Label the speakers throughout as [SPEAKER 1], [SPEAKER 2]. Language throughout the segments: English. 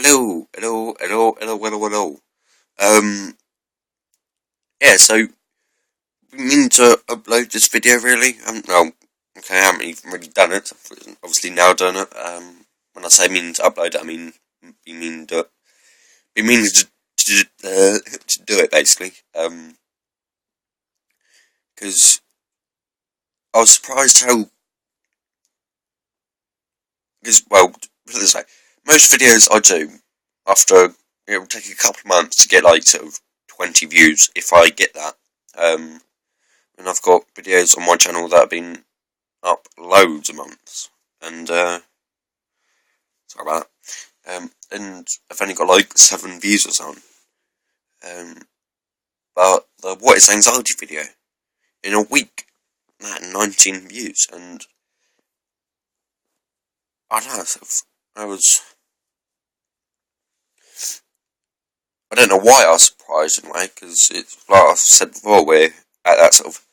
[SPEAKER 1] Hello. Yeah, so we mean to upload this video really. Okay, I haven't even really done it. I've obviously now done it. When I say mean to upload it, I mean we mean to we mean to do it basically. Because I was surprised how put it this way, most videos I do after it will take a couple of months to get like sort of 20 views if I get that. And I've got videos on my channel that have been up loads of months, and sorry about that. And I've only got like 7 views or something. But the What is Anxiety video, in a week, that had 19 views, and I don't know, I don't know why I was surprised in a way, because it's like I've said before, we're at that sort of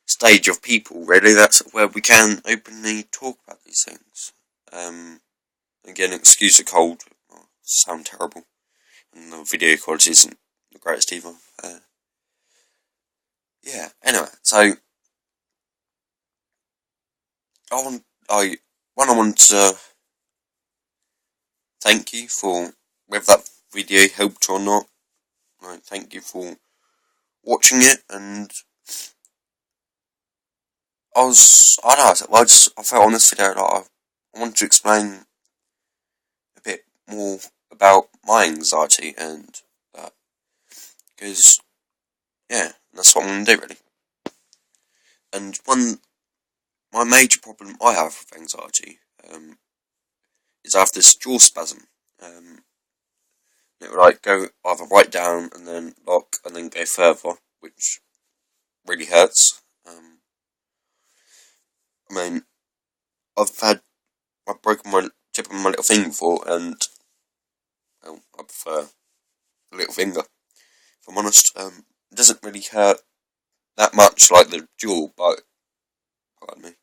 [SPEAKER 1] stage of people, really, that's where we can openly talk about these things. Again, excuse the cold, sound terrible, and the video quality isn't the greatest either. Yeah, anyway, so I want to thank you for whether that video helped or not. Thank you for watching it, and I don't know, I felt on this video like I wanted to explain a bit more about my anxiety and that, because yeah, that's what I'm going to do really. And my major problem I have with anxiety is I have this jaw spasm. It will like go either right down and then lock and then go further, which really hurts. I mean, I've broken my tip of my little finger before, and I prefer the little finger. If I'm honest, it doesn't really hurt that much like the jaw, but pardon me,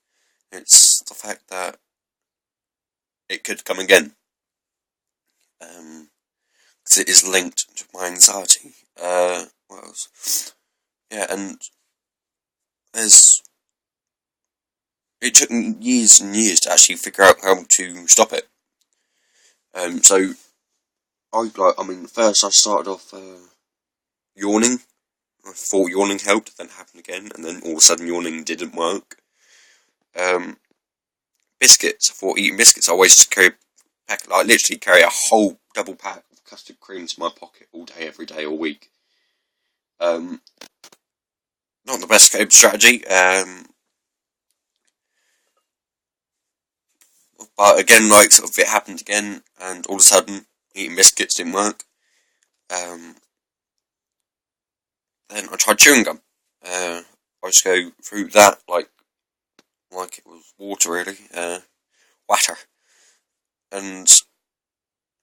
[SPEAKER 1] it's the fact that it could come again. Because it is linked to my anxiety. What else? Yeah, and it took me years and years to actually figure out how to stop it. So first I started off yawning. I thought yawning helped, then it happened again, and then all of a sudden yawning didn't work. Biscuits. I thought eating biscuits. I always just literally carry a whole double pack of custard creams in my pocket all day, every day, all week. Not the best coping strategy. But again, like sort of it happened again, and all of a sudden eating biscuits didn't work. Then I tried chewing gum. I just go through that like it was water, really, water. And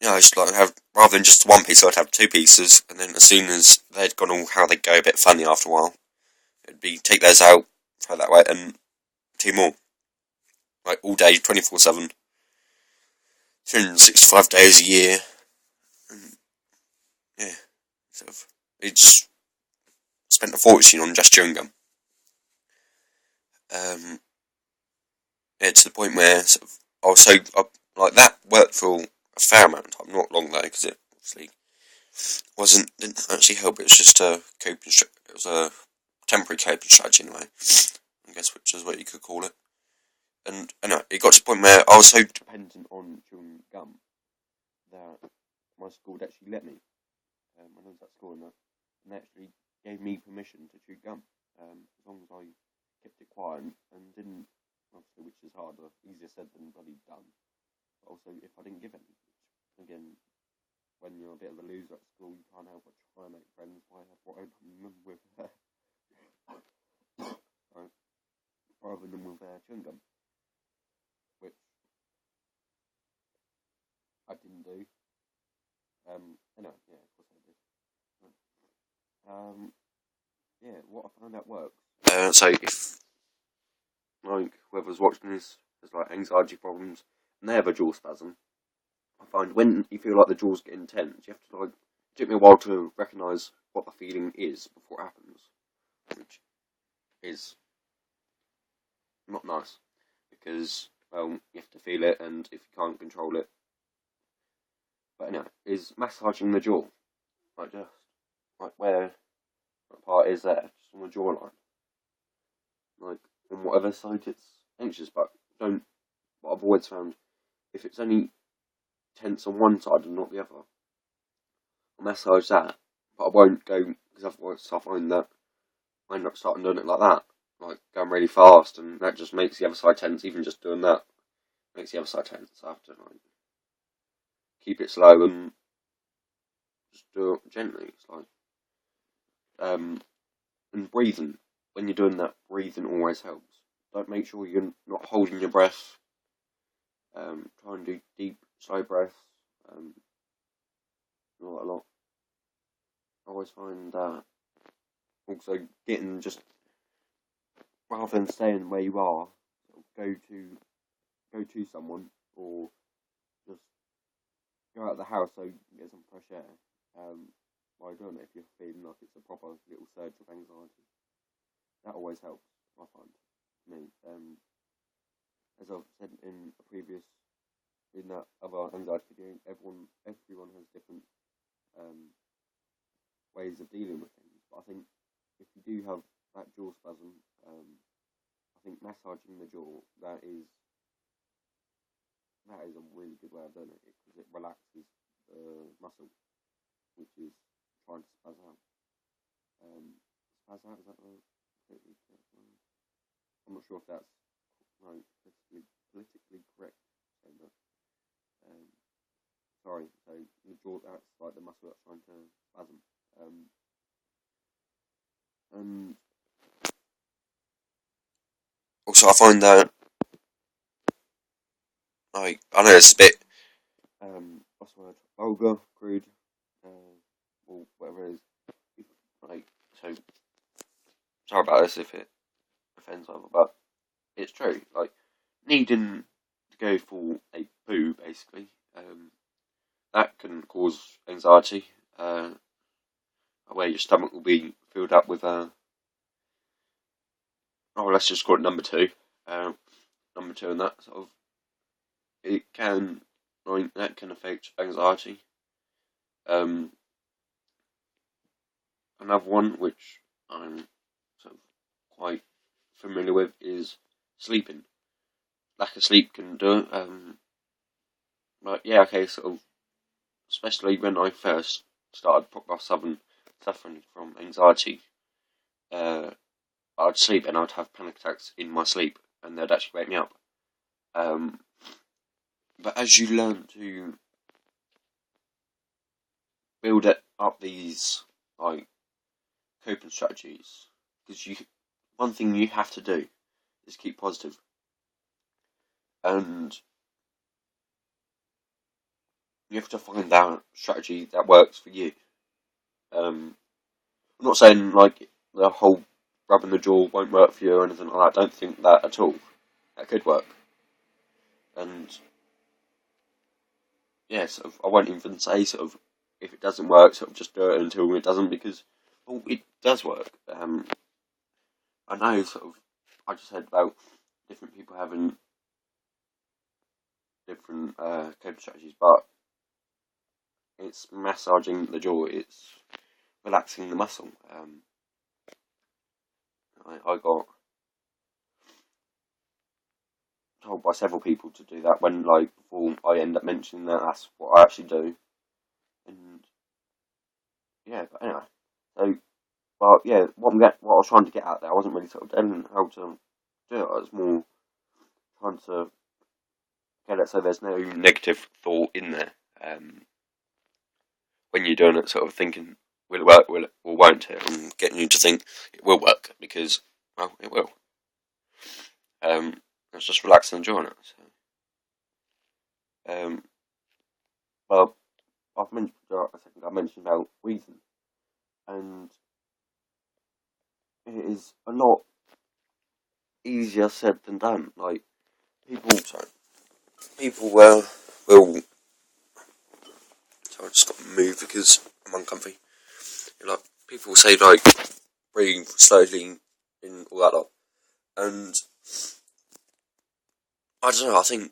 [SPEAKER 1] I just like have, rather than just one piece, I'd have 2 pieces, and then as soon as they'd gone all how they go a bit funny after a while, it'd be take those out, throw that away, and 2 more. Like all day, 24/7, 365 days a year. And yeah, it's spent a fortune on just chewing gum. To the point where that worked for a fair amount of time, not long though, because it obviously didn't actually help. It was just a it was a temporary coping strategy anyway, I guess, which is what you could call it. And anyway, it got to the point where I was so dependent on chewing gum that my school would actually let me. When I was at school, and they actually gave me permission to chew gum, as long as I kept it quiet and didn't, obviously, which is easier said than bloody done. But also, if I didn't give any, again, when you're a bit of a loser at school, you can't help but try and make friends by bribing them with chewing gum, which I didn't do. Anyway, yeah, of course I did. What I found out works. So if whoever's watching this has anxiety problems and they have a jaw spasm, I find when you feel like the jaw's getting tense, you have to like. It took me a while to recognise what the feeling is before it happens, which is not nice because you have to feel it, and if you can't control it, but anyway, is massaging the jaw, like just like where that part is there, just on the jawline, like on whatever side it's anxious, but don't. What I've always found, if it's only tense on one side and not the other, I'll massage that, but I won't go because otherwise I find that I end up starting doing it like that, like going really fast, and that just makes the other side tense. Even just doing that makes the other side tense. I have to like keep it slow and just do it gently. It's like and breathing. When you're doing that, breathing always helps. Like make sure you're not holding your breath. Try and do deep, slow breaths. Not a lot. I always find that also getting just rather than staying where you are, go to someone or just go out of the house so you can get some fresh air. By doing it, if you're feeling like it's a proper little surge of anxiety, that always helps. I find me. As I've said in that other anxiety video, everyone has different ways of dealing with things. But I think if you do have that jaw spasm, I think massaging the jaw that is a really good way of doing it because it relaxes the muscle, which is trying to spaz out. Spaz out, is that right? I'm not sure if that's right, politically correct. But, sorry, so the jaw, that's like the muscle that's trying to spasm. And also, I find that I know it's a bit what's the word, vulgar, crude, or whatever it is. Like, so sorry about this if it offends other, but it's true. Like needing to go for a poo, basically, that can cause anxiety. Where your stomach will be filled up with let's just call it number two. Number two, and that sort of that can affect anxiety. Another one which I'm sort of quite familiar with is sleeping. Lack of sleep can do it. But yeah, okay, sort of, especially when I first started suffering from anxiety, I'd sleep and I'd have panic attacks in my sleep, and they'd actually wake me up. But as you learn to build up these like coping strategies, because one thing you have to do is keep positive, and you have to find that strategy that works for you. I'm not saying like the whole rubbing the jaw won't work for you or anything like that. I don't think that at all. That could work. And yeah, sort of, I won't even say sort of if it doesn't work, sort of just do it until it doesn't, because it does work. I know sort of I just said about different people having different coping strategies, but it's massaging the jaw, it's relaxing the muscle. I got told by several people to do that when, like, before I end up mentioning that, that's what I actually do. And yeah, but anyway, so, but yeah, what I was trying to get at there, I wasn't really sort of telling how to do it. I was more trying to get it so there's no negative thought in there. When you're doing it, sort of thinking, will it work, will it, or won't it, and getting you to think it will work, because, well, it will. It's just relax and enjoy it. So. Well, I mentioned about breathing, and it is a lot easier said than done. Like people will So I just got to move because I'm uncomfy. Like, people say, like, breathe slowly in all that lot. And I don't know, I think,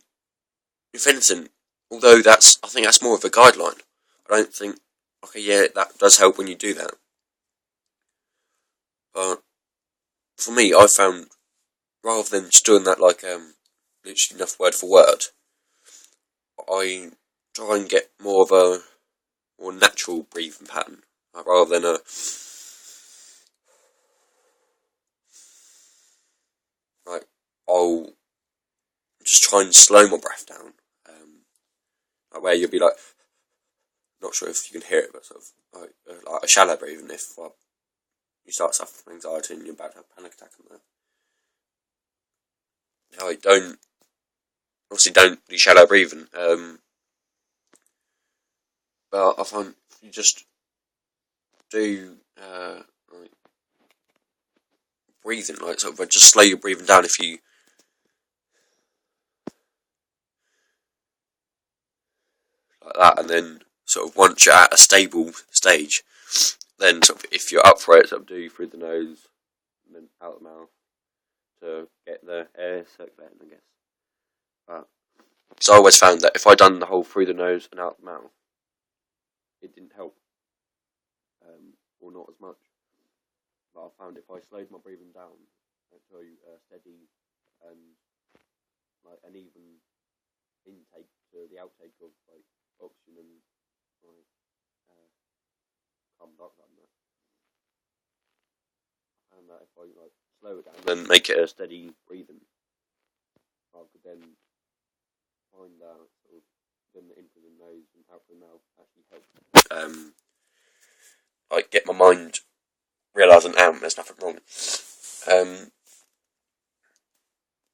[SPEAKER 1] if anything, although I think that's more of a guideline. I don't think, okay, yeah, that does help when you do that. But for me, I found, rather than just doing that like, literally enough word for word, I try and get more of a more natural breathing pattern, like, rather than like, I'll just try and slow my breath down, like where you'll be like, not sure if you can hear it, but sort of like a shallow breathing. If you start suffering from anxiety and you're about to have a panic attack and that, I don't do shallow breathing, but I find if you just do like breathing, like sort of just slow your breathing down. If you like that, and then sort of once you're at a stable stage, then sort of if you're up for it, sort of do through the nose and then out the mouth to get the air circulating, I guess. But so I always found that if I done the whole through the nose and out the mouth, it didn't help, or not as much. But I found if I slowed my breathing down to steady and like an even intake to the outtake of like oxygen and like carbon dioxide and that, and that if I like slow it down and then make it a steady breathing, I could then find that sort of then in through the nose and out through the mouth actually help. Like get my mind realising there's nothing wrong.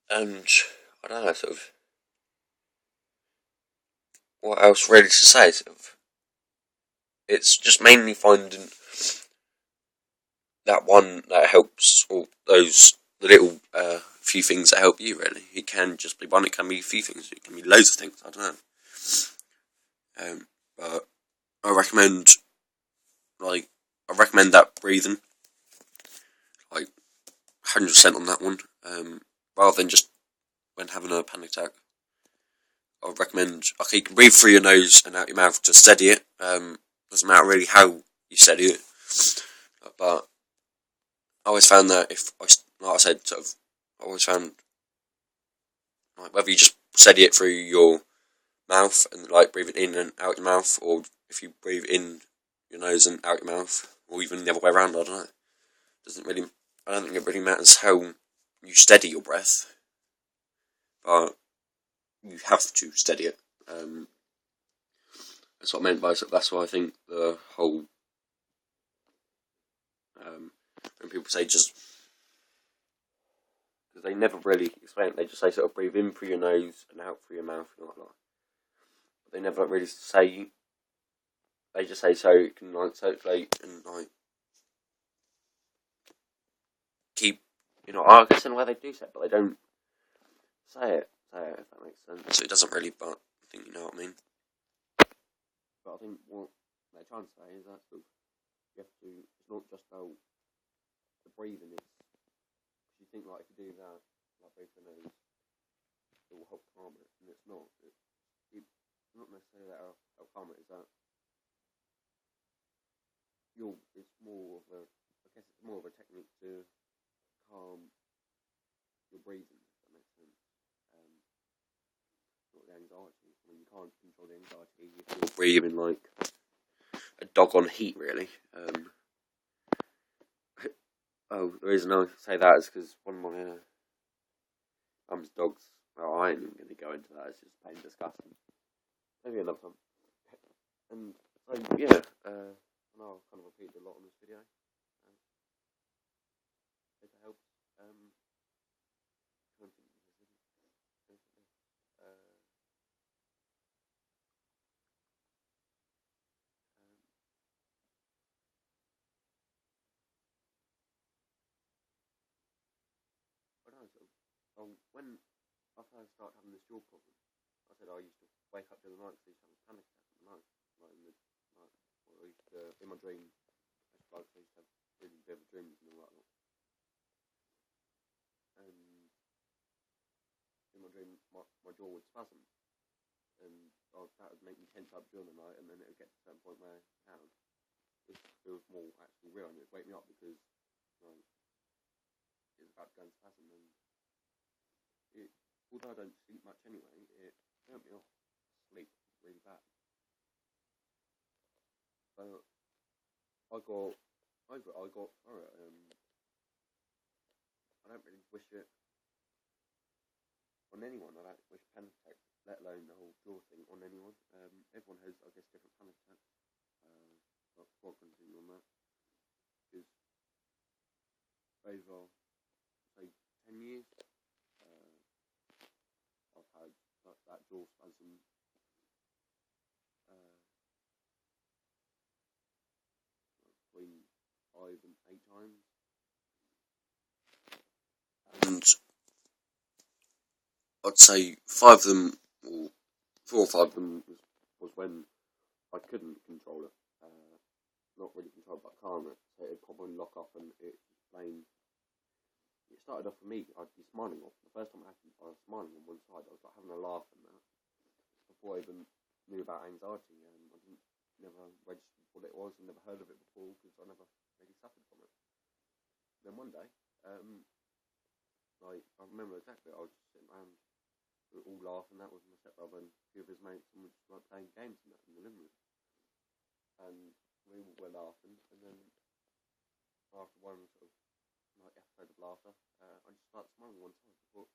[SPEAKER 1] And I don't know, sort of what else really to say. Sort of, it's just mainly finding that one that helps, or those the little few things that help you. Really, it can just be one. It can be a few things. It can be loads of things. I don't know. But I recommend that breathing, like 100% on that one. Rather than just when having a panic attack, I would recommend, okay, you can breathe through your nose and out your mouth to steady it. Doesn't matter really how you steady it, but I always found that like I said, sort of, I always found like whether you just steady it through your mouth and like breathe it in and out your mouth, or if you breathe in your nose and out your mouth, or even the other way around, I don't know. I don't think it really matters how you steady your breath, but you have to steady it. That's what I meant by it. That's why I think the whole when people say just, because they never really explain it, they just say sort of breathe in through your nose and out through your mouth and like that. But they never really say. They just say so it can like circulate and like keep. I guess in a way they do say it, but they don't say it. If that makes sense. So it doesn't really. But I think you know what I mean. But I think what they're trying to say is that you have to. It's not just about the breathing. It's you think like if you do that, like breathe the nose, it will help calm it, and it's not. It's not necessarily that help calm it. Is that it's more of a. I guess it's more of a technique to calm your breathing. If that makes sense. Not the anxiety. I mean, you can't control the anxiety if you're breathing like a dog on heat, really. Oh, the reason I say that is because one of my mum's dogs. Well, I ain't even going to go into that. It's just plain disgusting. Maybe another time. And so yeah, I know I've kind of repeated a lot on this video. Hope it helps. When I first started having this jaw problem, I said I used to wake up during the night because I used to have a panic attack in the night, like in the in my dream, like I used to have really vivid dreams and all that lot. And in my dream, my jaw would spasm, and that would make me tense up during the night, and then it would get to a certain point where it feels more actually real, and it would wake me up because like, it's about to go into spasm, and although I don't sleep much anyway, it turned me off sleep really bad. So I got over it. I got through it. I don't really wish it on anyone. I don't wish panic attacks, let alone the whole jaw thing, on anyone. Everyone has, I guess, different panic attacks. But what can I on that? Because over, say, 10 years, I've had that jaw spasm between 5 and 8 times. And I'd say 5 of them, or 4 or 5 of them, was when I couldn't control it. Not really controlled, but calm it. So it'd probably lock up, and it started off for me. I'd be smiling. The first time it happened, I was smiling on one side. I was like having a laugh and that. Before I even knew about anxiety, and I never registered what it was, and never heard of it before because I never really suffered from it. Then one day, like I remember exactly. I was just sitting around, we were all laughing. That was my stepbrother and a few of his mates, and we were just like playing games and that in the living room. And we were laughing, and then after one sort of like episode of laughter, I just started smiling one time. I thought,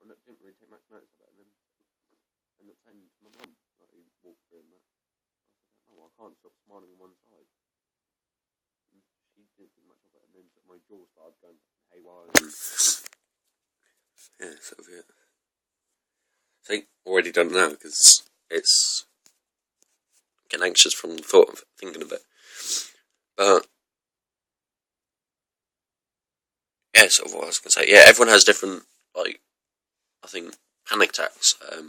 [SPEAKER 1] I didn't really take much notice of it, and then ended up saying to my mum, like he walked through and that, I said, I can't stop smiling on one side. And she didn't think much of it, and then sort of my jaw started going haywire. Yeah, sort of it. I think already done now because it's getting anxious from the thought of thinking of it. But yeah, sort of what I was going to say. Yeah, everyone has different, like, I think, panic attacks. I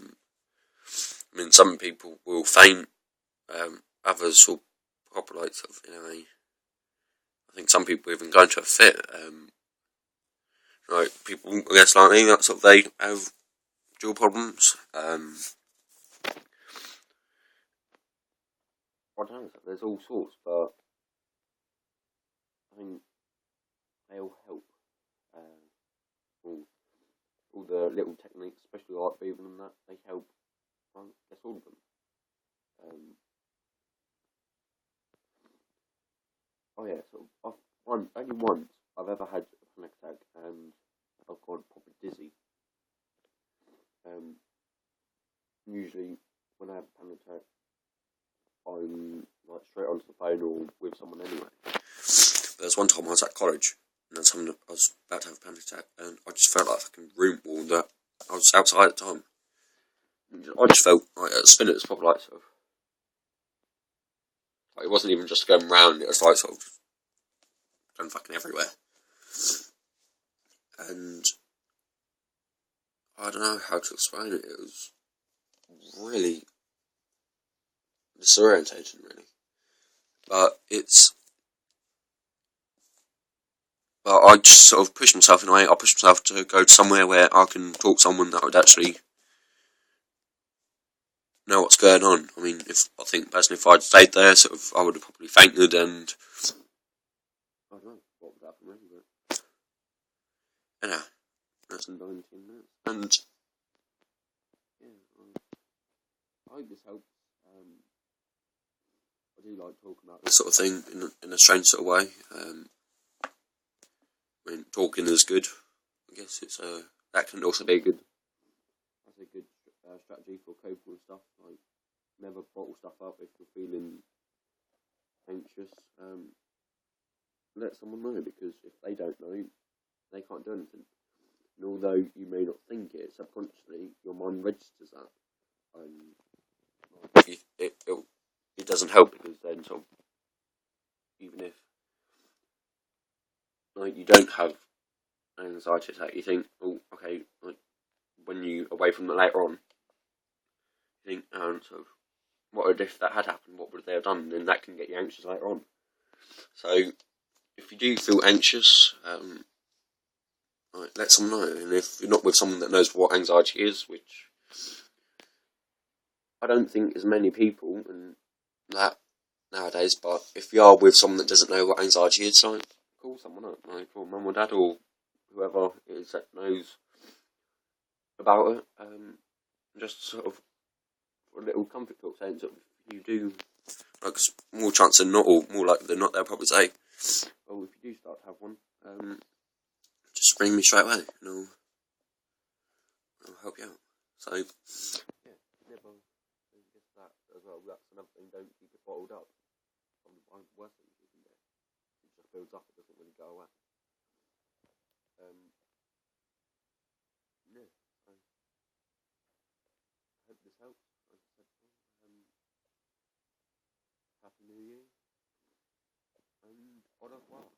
[SPEAKER 1] mean, some people will faint, others will probably, like, sort of, I think some people even go into a fit. Like, people, I guess, like me, that sort of, they have jaw problems. I don't know, there's all sorts, but I think they all help. All the little techniques, especially art breathing and that, they help. I guess all of them. Oh yeah, so only once I've ever had a panic attack, and I've gone proper dizzy. Usually when I have a panic attack, I'm like straight onto the phone or with someone anyway. There's one time I was at college, and I was about to have a panic attack, and I just felt like a fucking room wall that I was outside at the time. And I just felt like at a spin, it was probably like sort of, like it wasn't even just going round, it was like sort of going fucking everywhere. And I don't know how to explain it. It was really disorientating, really. But I just sort of pushed myself in a way. I pushed myself to go to somewhere where I can talk to someone that would actually know what's going on. I mean, I think personally, if I'd stayed there, sort of, I would have probably fainted, and I don't know what would happen really, but yeah, that's 19 minutes, and yeah, I hope this helps. I do like talking about this sort of thing in a strange sort of way. I mean, talking is good. I guess that can also be a good strategy for coping with stuff. Like, never bottle stuff up if you're feeling anxious. Let someone know, because if they don't know, they can't do anything. And although you may not think it, subconsciously your mind registers that. It doesn't help, because then sort of, even if like you don't have an anxiety attack, you think, oh, okay, like when you away from it later on, you think, sort of, what if that had happened? What would they have done? Then that can get you anxious later on. So if you do feel anxious, let someone know. And if you're not with someone that knows what anxiety is, which I don't think as many people and that nowadays, but if you are with someone that doesn't know what anxiety is, like, call someone up, like, call mum or dad or whoever it is that knows about it. Just sort of a little comfort talk, saying that if you do, like, more chance than not, or more likely than not, they'll probably say, "Oh, if you do start to have one, just ring me straight away, and I'll help you out." So yeah, never just that as well. That's another thing. Don't keep it bottled up. One worst thing you can do. It just builds up. It doesn't really go away. Yeah. So I hope this helps. As I said before, Happy New Year and au revoir.